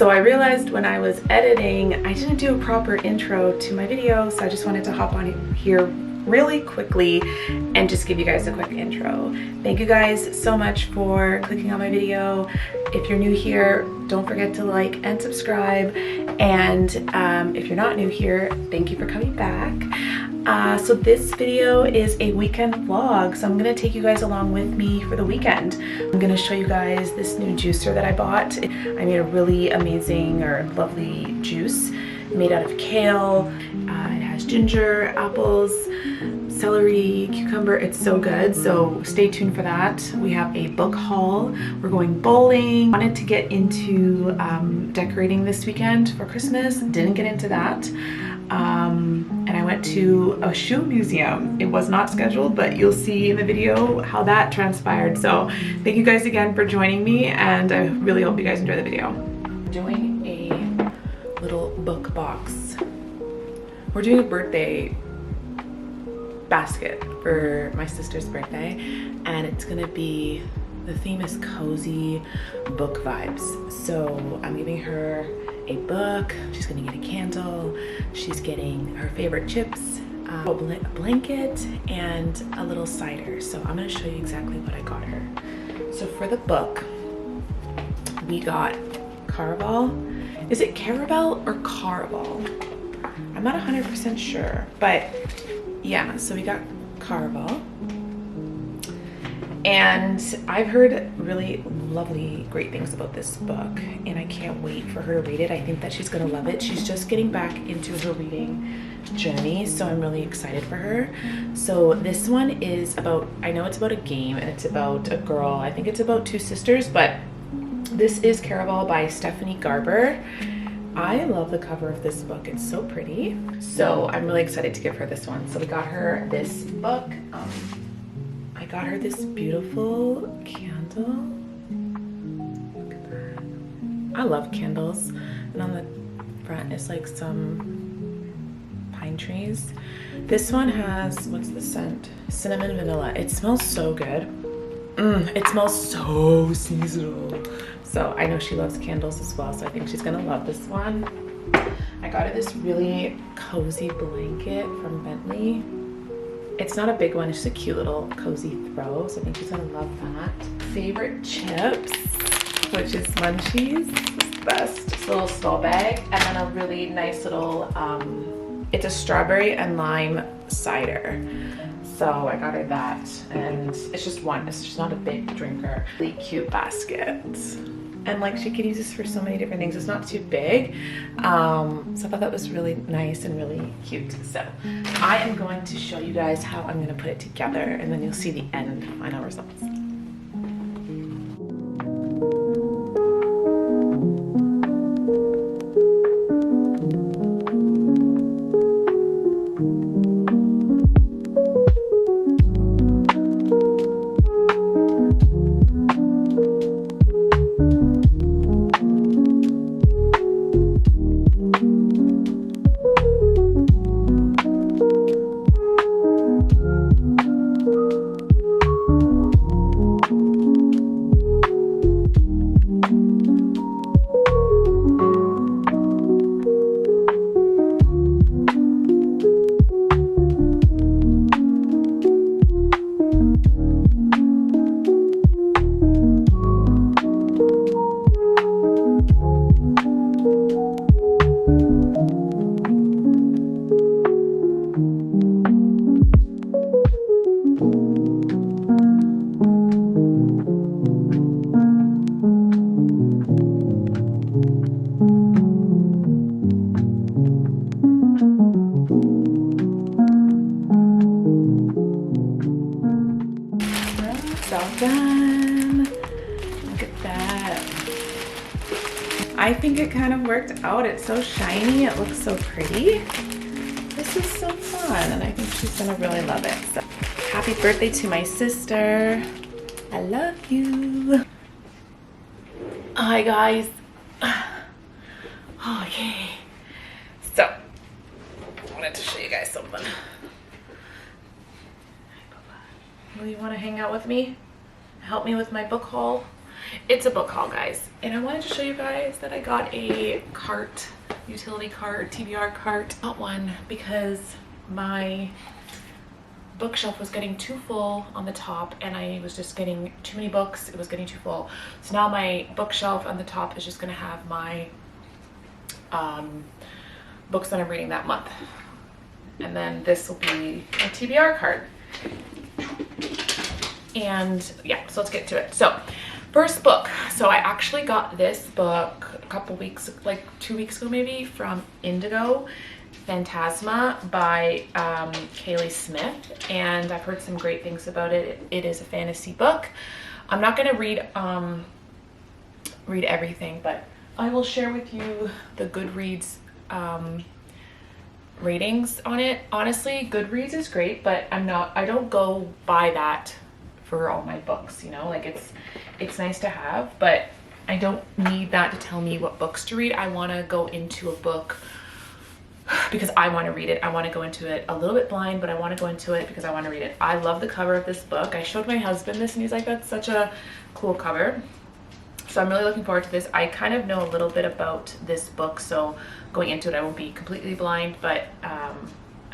So I realized when I was editing, I didn't do a proper intro to my video, so I just wanted to hop on here really quickly and just give you guys a quick intro. Thank you guys so much for clicking on my video. If you're new here, don't forget to like and subscribe. And if you're not new here, thank you for coming back. So this video is a weekend vlog, so I'm gonna take you guys along with me for the weekend. I'm gonna show you guys this new juicer that I bought. I made a really amazing or lovely juice made out of kale. It has ginger, apples, celery, cucumber. It's so good, so stay tuned for that. We have a book haul. We're going bowling. Wanted to get into decorating this weekend for Christmas. Didn't get into that. And I went to a shoe museum. It was not scheduled, but you'll see in the video how that transpired. So thank you guys again for joining me, and I really hope you guys enjoy the video. We're doing a little book box. We're doing a birthday basket for my sister's birthday, and it's gonna be, the theme is cozy book vibes. So I'm giving her a book, she's gonna get a candle, she's getting her favorite chips, a blanket, and a little cider. So I'm gonna show you exactly what I got her. So for the book, we got Caraval. Is it Caraval or Caraval? I'm not 100% sure, but yeah, so we got Caraval. And I've heard really lovely, great things about this book, and I can't wait for her to read it. I think that she's gonna love it. She's just getting back into her reading journey, so I'm really excited for her. So this one is about, I know it's about a game, and it's about a girl. I think it's about two sisters, but this is Caraval by Stephanie Garber. I love the cover of this book. It's so pretty. So I'm really excited to give her this one. So we got her this book. I got her this beautiful candle. Look at that. I love candles. And on the front is like some pine trees. This one has, what's the scent? Cinnamon vanilla. It smells so good. It smells so seasonal. So I know she loves candles as well, so I think she's gonna love this one. I got her this really cozy blanket from Bentley. It's not a big one, it's just a cute little cozy throw, so I think she's gonna love that. Favorite chips, which is Munchies. It's the best. It's a little small bag, and then a really nice little, it's a strawberry and lime cider. So I got her that, and it's just one. It's just not a big drinker. Really cute basket. And like, she can use this for so many different things. It's not too big. So I thought that was really nice and really cute. So I am going to show you guys how I'm gonna put it together, and then you'll see the end final results. Done. Look at that. I think it kind of worked out. It's so shiny. It looks so pretty. This is so fun, and I think she's gonna really love it. So, happy birthday to my sister. I love you. Hi guys. Okay. So, I wanted to show you guys something. Well, you want to hang out with me? Help me with my book haul? It's a book haul, guys. And I wanted to show you guys that I got a cart, utility cart, TBR cart. Got one because my bookshelf was getting too full on the top and I was just getting too many books. It was getting too full. So now my bookshelf on the top is just gonna have my books that I'm reading that month. And then this will be a TBR card. And yeah, so let's get to it. So first book. So I actually got this book a couple weeks, like 2 weeks ago maybe, from Indigo Phantasma by Kaylee Smith, and I've heard some great things about it. It is a fantasy book. I'm not going to read everything, but I will share with you the Goodreads ratings on it. Honestly, Goodreads is great, but I don't go by that for all my books, you know, like it's nice to have, but I don't need that to tell me what books to read. I want to go into a book because I want to read it. I want to go into it a little bit blind, but I want to go into it because I want to read it. I love the cover of this book. I showed my husband this and he's like, that's such a cool cover. So I'm really looking forward to this. I kind of know a little bit about this book, so going into it I won't be completely blind, but I'm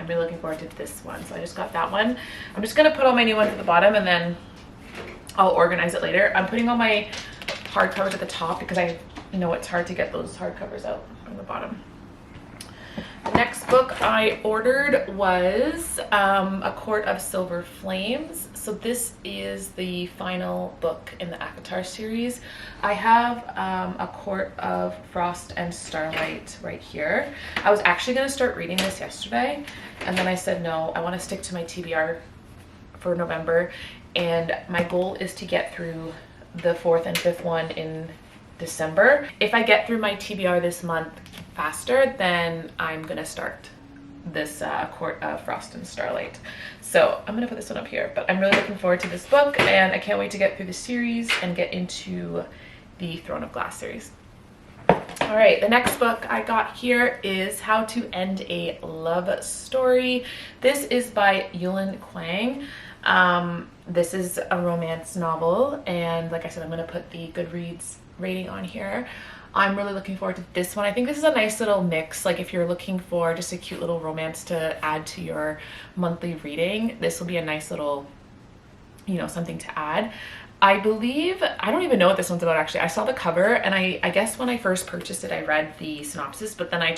really looking forward to this one. So I just got that one. I'm just going to put all my new ones at the bottom and then I'll organize it later. I'm putting all my hardcovers at the top because I know it's hard to get those hardcovers out from the bottom. The next book I ordered was A Court of Silver Flames. So this is the final book in the Avatar series. I have A Court of Frost and Starlight right here. I was actually going to start reading this yesterday, and then I said no, I want to stick to my TBR for November, and my goal is to get through the 4th and 5th one in December. If I get through my TBR this month faster, then I'm gonna start this Court of Frost and Starlight. So I'm gonna put this one up here, but I'm really looking forward to this book and I can't wait to get through the series and get into the Throne of Glass series. All right, the next book I got here is How to End a Love Story. This is by Yulin Kwang. This is a romance novel, and like I said, I'm gonna put the Goodreads rating on here. I'm really looking forward to this one. I think this is a nice little mix. Like if you're looking for just a cute little romance to add to your monthly reading, this will be a nice little, you know, something to add. I believe, I don't even know what this one's about actually. I saw the cover and I guess when I first purchased it, I read the synopsis, but then I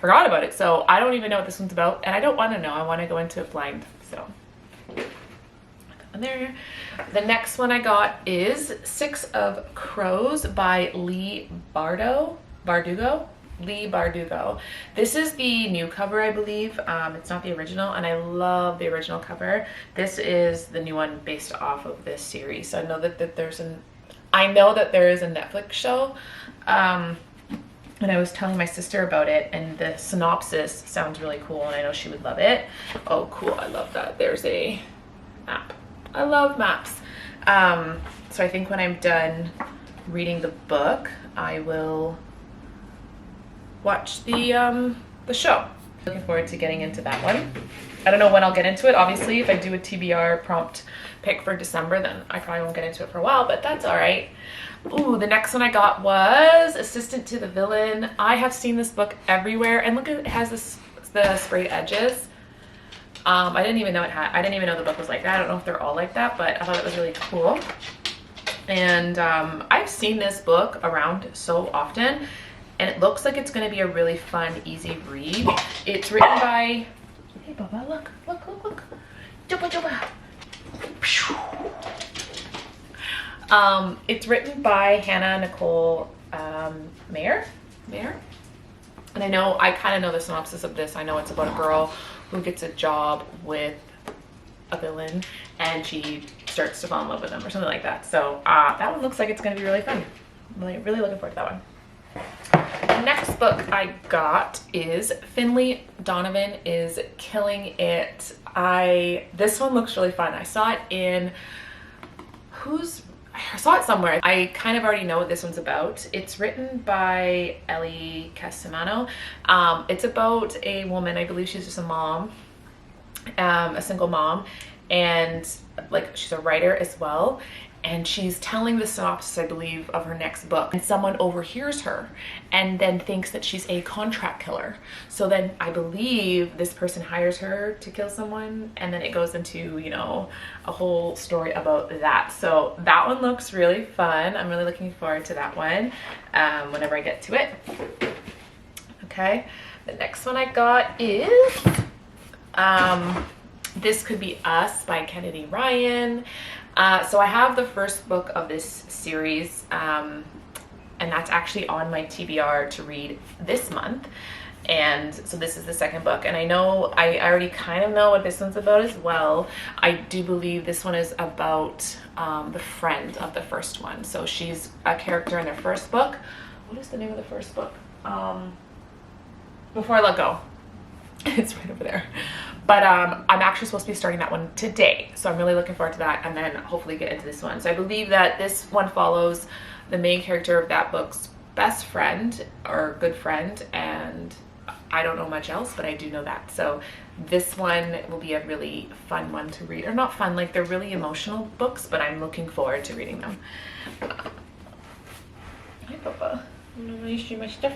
forgot about it. So I don't even know what this one's about and I don't want to know. I want to go into it blind, so. There. The next one I got is 6 of Crows by Leigh Bardugo. This is the new cover, I believe. It's not the original, and I love the original cover. This is the new one based off of this series. So I know that there is a Netflix show. And I was telling my sister about it, and the synopsis sounds really cool, and I know she would love it. Oh, cool! I love that. There's a map. I love maps. So I think when I'm done reading the book, I will watch the show. Looking forward to getting into that one. I don't know when I'll get into it. Obviously, if I do a TBR prompt pick for December, then I probably won't get into it for a while, but that's all right. Ooh, the next one I got was Assistant to the Villain. I have seen this book everywhere, and look, it has the sprayed edges. I didn't even know the book was like that. I don't know if they're all like that, but I thought it was really cool. And I've seen this book around so often, and it looks like it's going to be a really fun, easy read. It's written by, hey Baba, look. Jumba, jumba. It's written by Hannah Nicole Mayer. And I kind of know the synopsis of this. I know it's about a girl who gets a job with a villain and she starts to fall in love with him or something like that. So that one looks like it's going to be really fun. Really looking forward to that one. The next book I got is Finley Donovan is Killing It. This one looks really fun. I saw it somewhere. I kind of already know what this one's about. It's written by Ellie Casimano. It's about a woman, I believe she's just a mom, a single mom, and like she's a writer as well. and she's telling the synopsis, I believe, of her next book, and someone overhears her and then thinks that she's a contract killer. So then I believe this person hires her to kill someone, and then it goes into, you know, a whole story about that. So that one looks really fun. I'm really looking forward to that one whenever I get to it. Okay, the next one I got is This Could Be Us by Kennedy Ryan. So I have the first book of this series, and that's actually on my TBR to read this month. And so this is the second book, and I know I already kind of know what this one's about as well. I do believe this one is about the friend of the first one. So she's a character in their first book. What is the name of the first book? Before I Let Go. It's right over there. But I'm actually supposed to be starting that one today, so I'm really looking forward to that, and then hopefully get into this one. So I believe that this one follows the main character of that book's best friend or good friend, and I don't know much else, but I do know that. So this one will be a really fun one to read. Or not fun, like they're really emotional books, but I'm looking forward to reading them. Hi, Papa. You want to show my stuff?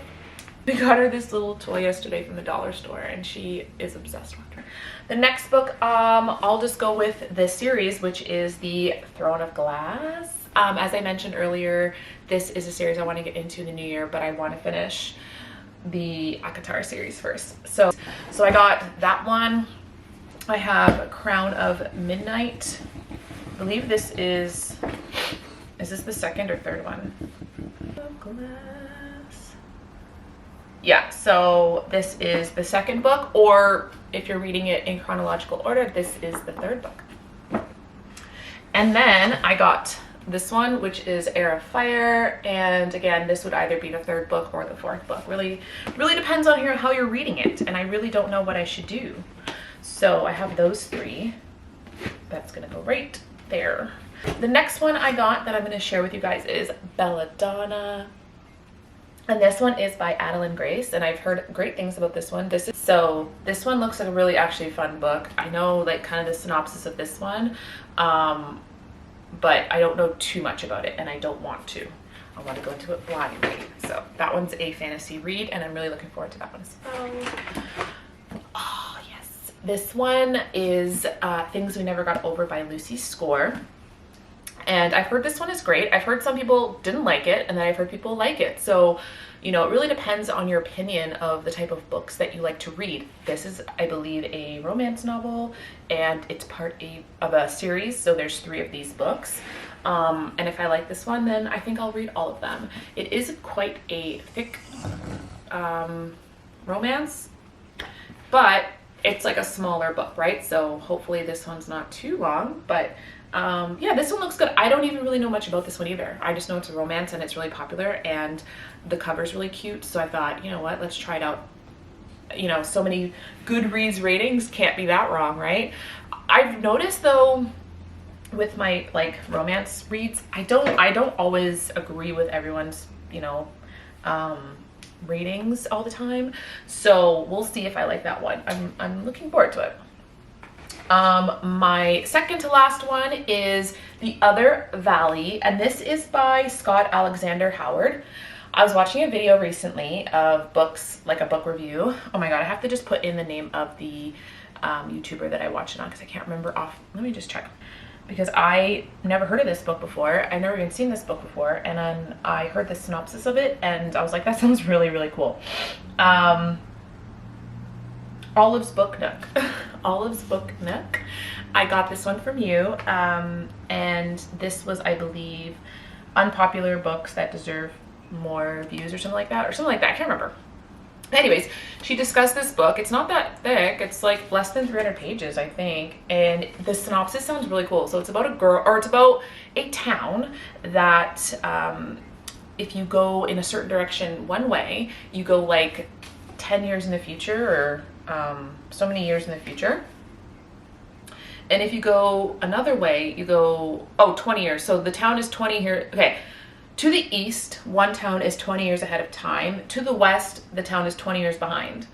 We got her this little toy yesterday from the dollar store, and she is obsessed with her. The next book, I'll just go with the series, which is The Throne of Glass. As I mentioned earlier, this is a series I want to get into in the new year, but I want to finish the Akatar series first. So I got that one. I have Crown of Midnight. I believe this is this the second or third one? Glass. Yeah, so this is the second book, or if you're reading it in chronological order, this is the third book. And then I got this one, which is Heir of Fire, and again, this would either be the third book or the fourth book. Really depends on how you're reading it, and I really don't know what I should do. So I have those three. That's gonna go right there. The next one I got that I'm gonna share with you guys is Belladonna. And this one is by Adeline Grace, and I've heard great things about this one. This one looks like a really actually fun book. I know like kind of the synopsis of this one, but I don't know too much about it, and I don't want to. I want to go into it blindly. So that one's a fantasy read, and I'm really looking forward to that one as well. Oh yes, this one is Things We Never Got Over by Lucy Score. And I've heard this one is great. I've heard some people didn't like it, and then I've heard people like it. So, you know, it really depends on your opinion of the type of books that you like to read. This is, I believe, a romance novel, and it's part of a series. So there's 3 of these books. And if I like this one, then I think I'll read all of them. It is quite a thick romance, but it's like a smaller book, right? So hopefully this one's not too long, but yeah, this one looks good. I don't even really know much about this one either. I just know it's a romance and it's really popular, and the cover's really cute. So I thought, you know what, let's try it out. You know, so many Goodreads ratings, can't be that wrong, right? I've noticed though, with my like romance reads, I don't always agree with everyone's, you know, ratings all the time. So we'll see if I like that one. I'm looking forward to it. My second to last one is The Other Valley, and this is by Scott Alexander Howard. I was watching a video recently of books, like a book review. Oh my god, I have to just put in the name of the YouTuber that I watched it on, because I can't remember off. Let me just check, because I never heard of this book before. I've never even seen this book before, and then I heard the synopsis of it, and I was like, that sounds really, really cool. Olive's Book Nook. Olive's Book Nook. I got this one from you, and this was, I believe, unpopular books that deserve more views or something like that, I can't remember. Anyways, she discussed this book. It's not that thick. It's like less than 300 pages, I think, and the synopsis sounds really cool. So it's about a girl, or it's about a town that if you go in a certain direction one way, you go like 10 years in the future, or so many years in the future. And if you go another way, you go 20 years. So the town is 20 years. Okay, to the east, one town is 20 years ahead of time. To the west, the town is 20 years behind.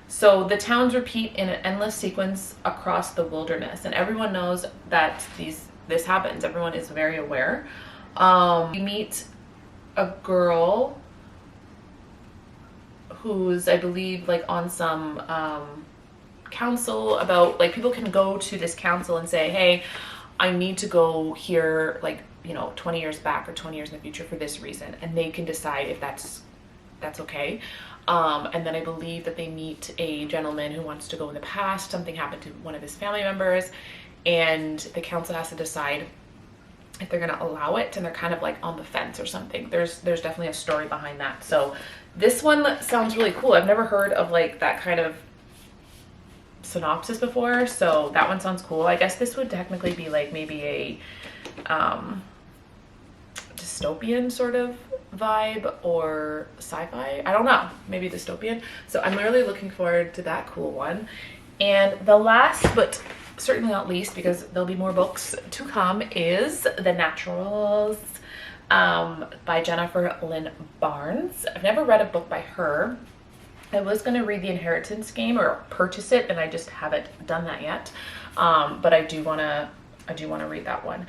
So the towns repeat in an endless sequence across the wilderness, and everyone knows that these this happens. Everyone is very aware. You meet a girl who's, I believe, like on some council about, like, people can go to this council and say, hey, I need to go here, like, you know, 20 years back or 20 years in the future for this reason, and they can decide if that's okay. And then I believe that they meet a gentleman who wants to go in the past. Something happened to one of his family members, and the council has to decide if they're gonna allow it, and they're kind of like on the fence or something. There's definitely a story behind that. So this one sounds really cool. I've never heard of like that kind of synopsis before, so that one sounds cool. I guess this would technically be like maybe a dystopian sort of vibe or sci-fi. I don't know, maybe dystopian. So I'm really looking forward to that cool one. And the last, but certainly not least, because there'll be more books to come, is The Naturals by Jennifer Lynn Barnes. I've never read a book by her. I was going to read The Inheritance Game or purchase it, and I just haven't done that yet. But I do want to read that one.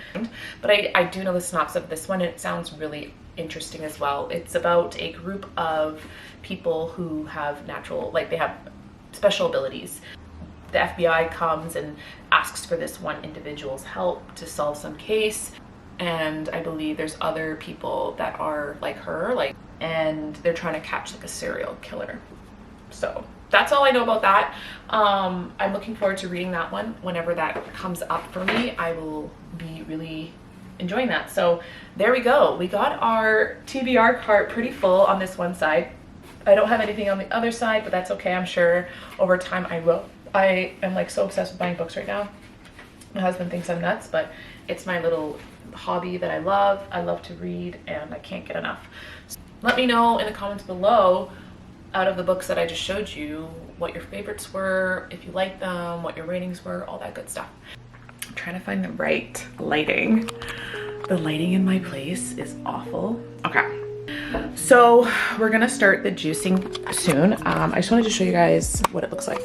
But I do know the synopsis of this one, and it sounds really interesting as well. It's about a group of people who have they have special abilities. The FBI comes and asks for this one individual's help to solve some case, and I believe there's other people that are like her, and they're trying to catch like a serial killer. So that's all I know about that. I'm looking forward to reading that one. Whenever that comes up for me, I will be really enjoying that. So there we go. We got our TBR cart pretty full on this one side. I don't have anything on the other side, but that's okay. I'm sure over time I will. I am like so obsessed with buying books right now. My husband thinks I'm nuts, but it's my little hobby that I love. I love to read, and I can't get enough. So let me know in the comments below, out of the books that I just showed you, what your favorites were, if you liked them, what your ratings were, all that good stuff. I'm trying to find the right lighting. The lighting in my place is awful. Okay, so we're gonna start the juicing soon. I just wanted to show you guys what it looks like.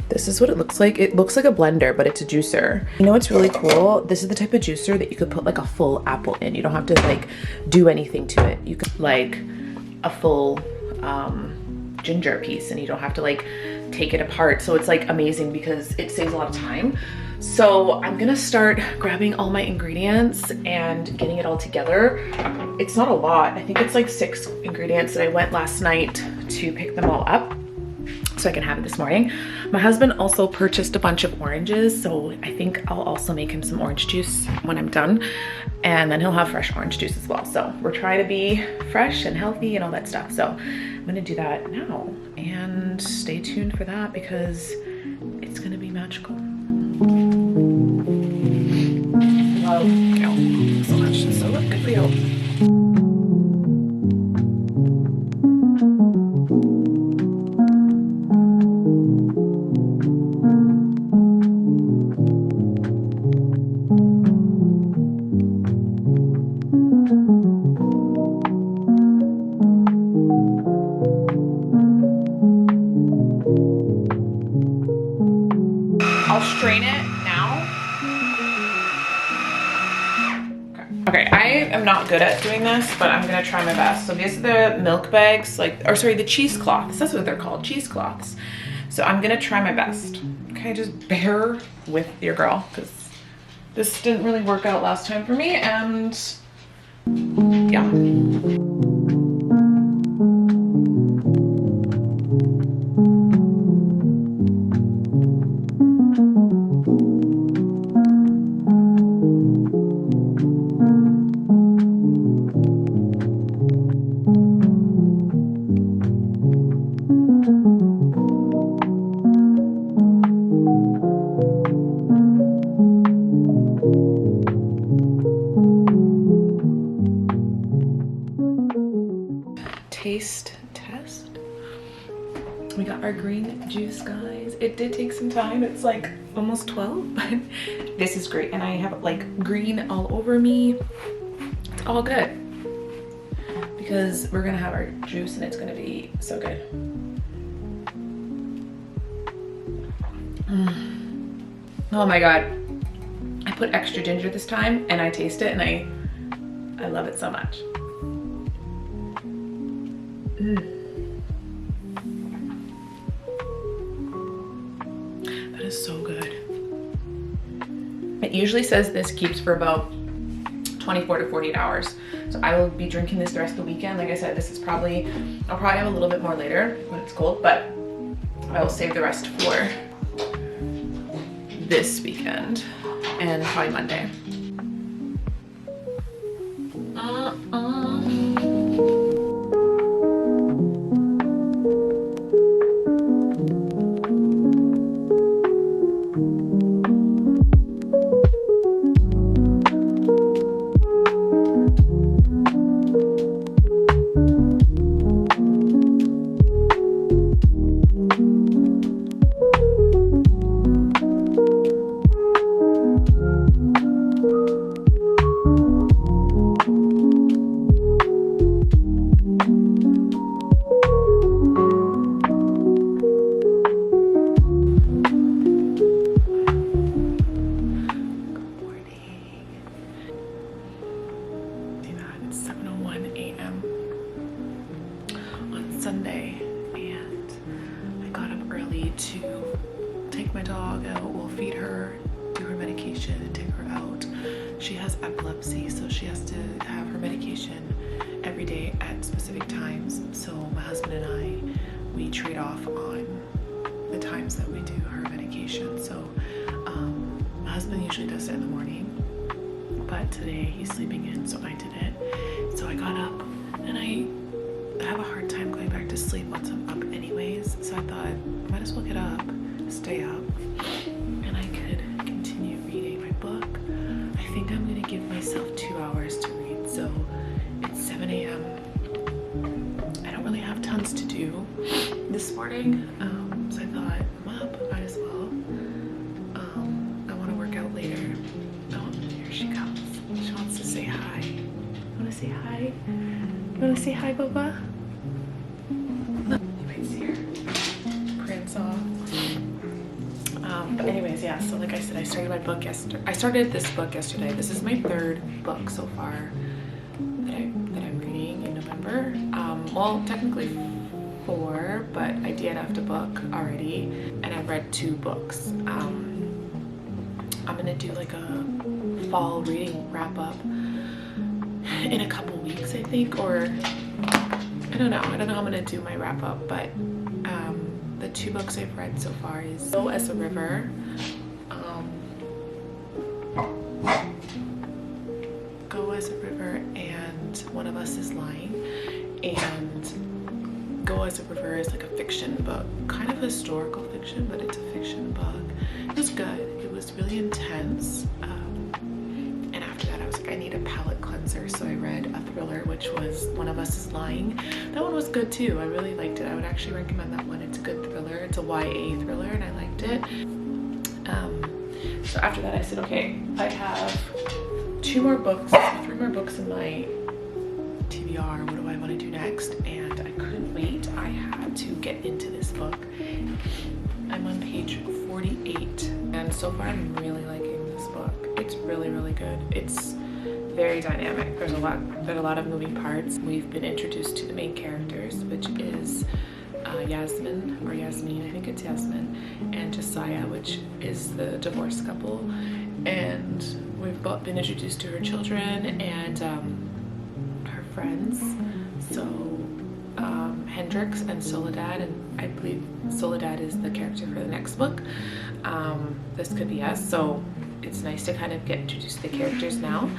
This is what it looks like. It looks like a blender, but it's a juicer. You know what's really cool? This is the type of juicer that you could put like a full apple in. You don't have to like do anything to it. You could like a full ginger piece, and you don't have to like take it apart. So it's like amazing because it saves a lot of time. So I'm gonna start grabbing all my ingredients and getting it all together. It's not a lot. I think it's like 6 ingredients, and I went last night to pick them all up so I can have it this morning. My husband also purchased a bunch of oranges, so I think I'll also make him some orange juice when I'm done, and then he'll have fresh orange juice as well. So we're trying to be fresh and healthy and all that stuff. So I'm gonna do that now, and stay tuned for that because it's gonna be magical. Love kale so much. It's so good for you. I'll strain it now. Okay, I am not good at doing this, but I'm gonna try my best. So these are the milk bags, the cheesecloths. That's what they're called, cheesecloths. So I'm gonna try my best. Okay, just bear with your girl, because this didn't really work out last time for me, and yeah. Taste test. We got our green juice, guys. It did take some time. It's like almost 12, but this is great. And I have like green all over me. It's all good because we're gonna have our juice and it's gonna be so good. Oh my God. I put extra ginger this time, and I taste it and I love it so much. That is so good. It usually says this keeps for about 24 to 48 hours. So I will be drinking this the rest of the weekend. Like I said, this is I'll probably have a little bit more later when it's cold, but I will save the rest for this weekend and probably Monday. Sunday, and I got up early to take my dog out. We'll feed her, do her medication, and take her out. She has epilepsy, so she has to have her medication every day at specific times. So my husband and I, we trade off on the times that we do her medication. So my husband usually does it in the morning, but today he's sleeping in, so I did it. So I got up, and I have a hard time going back to sleep once I'm up anyways, so I thought might as well get up, stay up, and I could continue reading my book. I think I'm gonna give myself 2 hours to read. So it's 7 a.m. I don't really have tons to do this morning, so I thought I'm up, might as well. I want to work out later. Oh, here she comes. She wants to say hi. Want to say hi? You want to say hi, Baba? You might see her prance off. But anyways, yeah, so like I said, I started my book yesterday. I started this book yesterday. This is my 3rd book so far that I'm reading in November. Well, technically 4, but I DNF'd a book already, and I've read 2 books. I'm gonna do like a fall reading wrap up in a couple weeks, I think, or I don't know how I'm gonna do my wrap up, but the 2 books I've read so far is Go as a River, Go as a River, and One of Us is Lying. And Go as a River is like a fiction book, kind of historical fiction, but it's a fiction book. It was good. It was really intense. And after that, I was like, I need a palate cleanser, so I read a thriller, which was One of Us is Lying. That one was good too. I really liked it. I would actually recommend that one. It's a good thriller. It's a YA thriller, and I liked it. So after that, I said, okay, I have 3 more books in my TBR. What do I want to do next? And I couldn't wait. I had to get into this book. I'm on page 48, and so far I'm really liking this book. It's really, really good. It's very dynamic. There's a lot of moving parts. We've been introduced to the main characters, which is Yasmin, I think it's Yasmin, and Josiah, which is the divorced couple. And we've both been introduced to her children and her friends. So Hendrix and Soledad, and I believe Soledad is the character for the next book. This could be us. So it's nice to kind of get introduced to the characters now.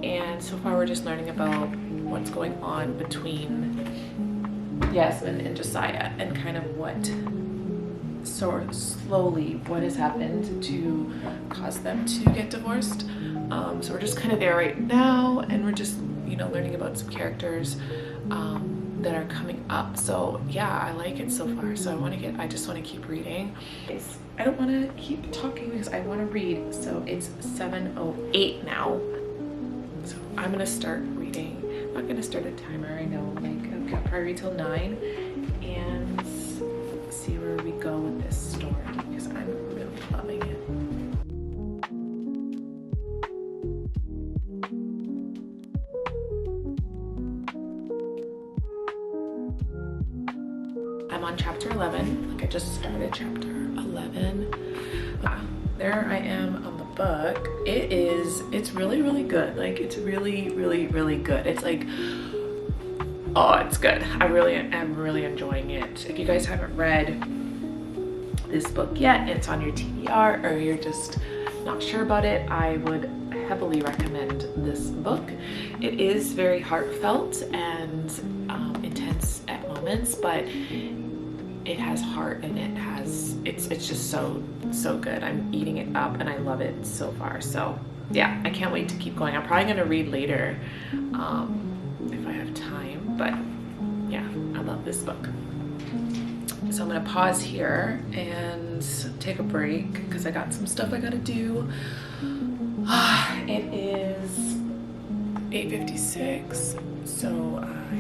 And so far we're just learning about what's going on between Yasmin and Josiah, and kind of what what has happened to cause them to get divorced. So we're just kind of there right now, and we're just, learning about some characters that are coming up. So yeah, I like it so far. So I just want to keep reading. I don't want to keep talking because I want to read. So it's 7:08 now. So I'm gonna start reading. I'm not gonna start a timer. I know, I'll probably read till 9 and see where we go with this story because I'm really loving it. I'm on chapter 11. Like I just started chapter 11. There I am on the book. It's really, really good. Like it's really, really, really good. It's like, oh, it's good. I really am really enjoying it. If you guys haven't read this book yet, it's on your TBR, or you're just not sure about it, I would heavily recommend this book. It is very heartfelt and intense at moments, but it has heart and it's just so good. I'm eating it up and I love it so far. So yeah, I can't wait to keep going. I'm probably gonna read later if I have time, but yeah, I love this book. So I'm gonna pause here and take a break because I got some stuff I gotta do. It is 8:56, so I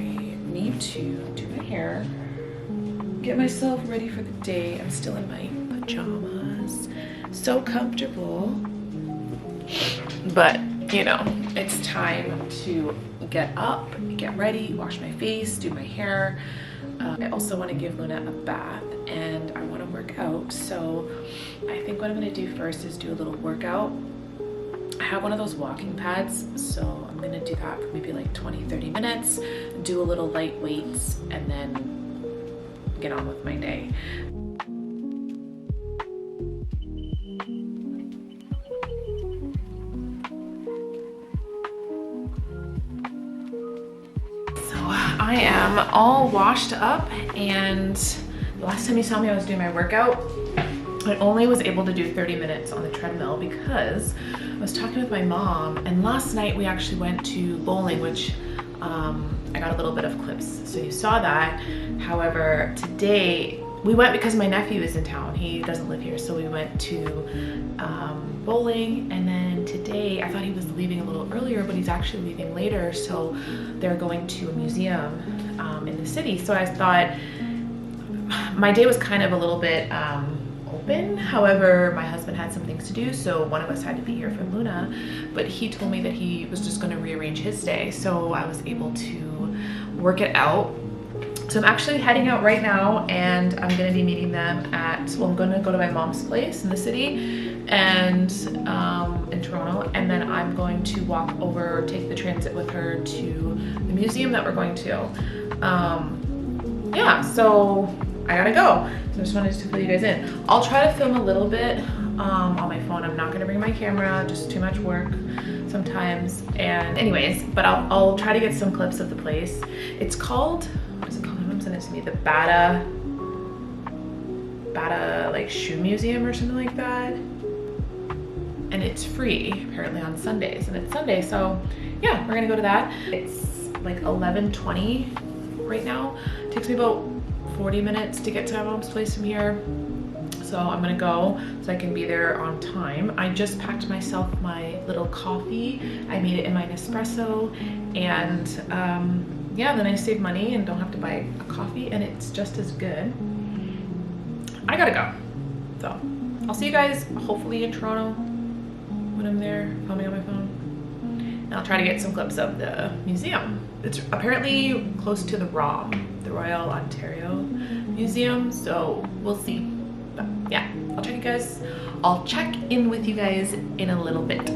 need to do my hair, get myself ready for the day. I'm still in my pajamas, so comfortable, but you know, it's time to get up, get ready, wash my face, do my hair. I also want to give Luna a bath and I want to work out, so I think what I'm going to do first is do a little workout. I have one of those walking pads, so I'm going to do that for maybe like 20-30 minutes, do a little light weights, and then get on with my day. I am all washed up, and the last time you saw me I was doing my workout. I only was able to do 30 minutes on the treadmill because I was talking with my mom, and last night we actually went to bowling, which I got a little bit of clips, so you saw that. However, today we went because my nephew is in town. He doesn't live here, so we went to bowling, and then today I thought he was leaving a little earlier, but he's actually leaving later, so they're going to a museum in the city. So I thought my day was kind of a little bit open. However, my husband had some things to do, so one of us had to be here for Luna, but he told me that he was just going to rearrange his day, so I was able to work it out. So I'm actually heading out right now, and I'm going to be meeting them at, well, I'm going to go to my mom's place in the city and in Toronto, and then I'm going to walk over, take the transit with her to the museum that we're going to. Yeah, so I gotta go. So I just wanted to fill you guys in. I'll try to film a little bit on my phone. I'm not gonna bring my camera, just too much work sometimes. And anyways, but I'll try to get some clips of the place. It's called, what is it called? My mom sent it to me, the Bata like shoe museum or something like that. And it's free apparently on Sundays, and it's Sunday, so yeah, we're gonna go to that. It's like 11:20 right now. It takes me about 40 minutes to get to my mom's place from here, so I'm gonna go so I can be there on time. I just packed myself my little coffee. I made it in my Nespresso, and yeah, then I save money and don't have to buy a coffee, and it's just as good. I gotta go, so I'll see you guys hopefully in Toronto when I'm there, filming on my phone. And I'll try to get some clips of the museum. It's apparently close to the ROM, the Royal Ontario Museum, so we'll see. But yeah, I'll check in with you guys in a little bit.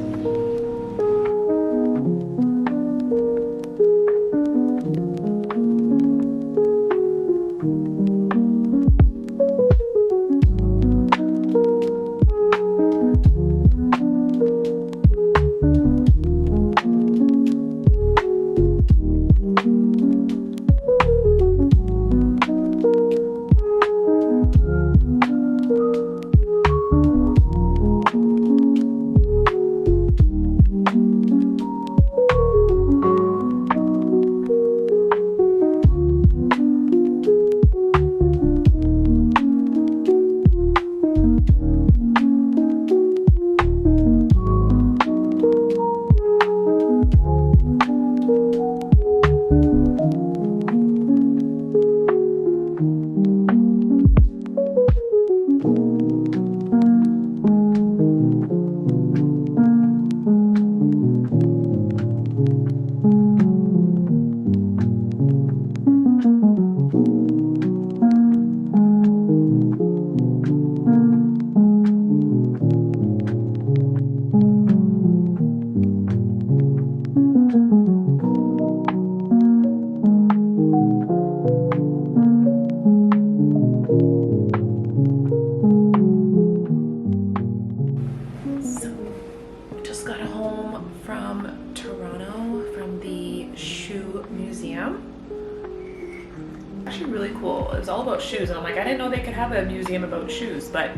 actually really cool. It was all about shoes, and I'm like, I didn't know they could have a museum about shoes, but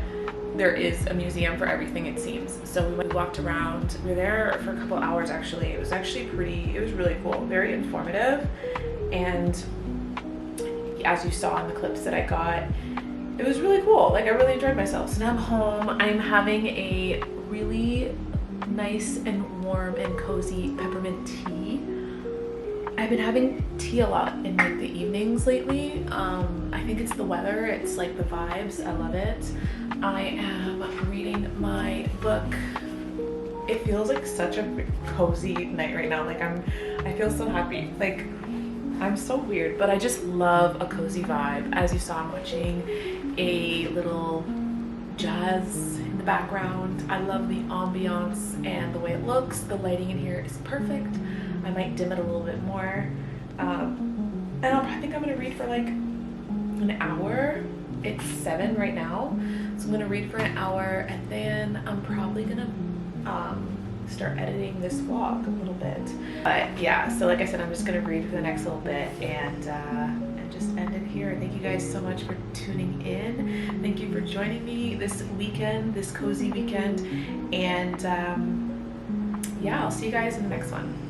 there is a museum for everything, it seems. So we walked around. We were there for a couple hours actually. It was actually it was really cool, very informative. And as you saw in the clips that I got, it was really cool. Like, I really enjoyed myself. So now I'm home. I'm having a really nice and warm and cozy peppermint tea. I've been having tea a lot in like the evenings lately. I think it's the weather, it's like the vibes, I love it. I am reading my book. It feels like such a cozy night right now. Like I feel so happy. Like, I'm so weird, but I just love a cozy vibe. As you saw, I'm watching a little jazz in the background. I love the ambiance and the way it looks. The lighting in here is perfect. I might dim it a little bit more. And I think I'm gonna read for like an hour. It's 7 right now. So I'm gonna read for an hour, and then I'm probably gonna start editing this vlog a little bit. But yeah, so like I said, I'm just gonna read for the next little bit and just end it here. Thank you guys so much for tuning in. Thank you for joining me this weekend, this cozy weekend. And yeah, I'll see you guys in the next one.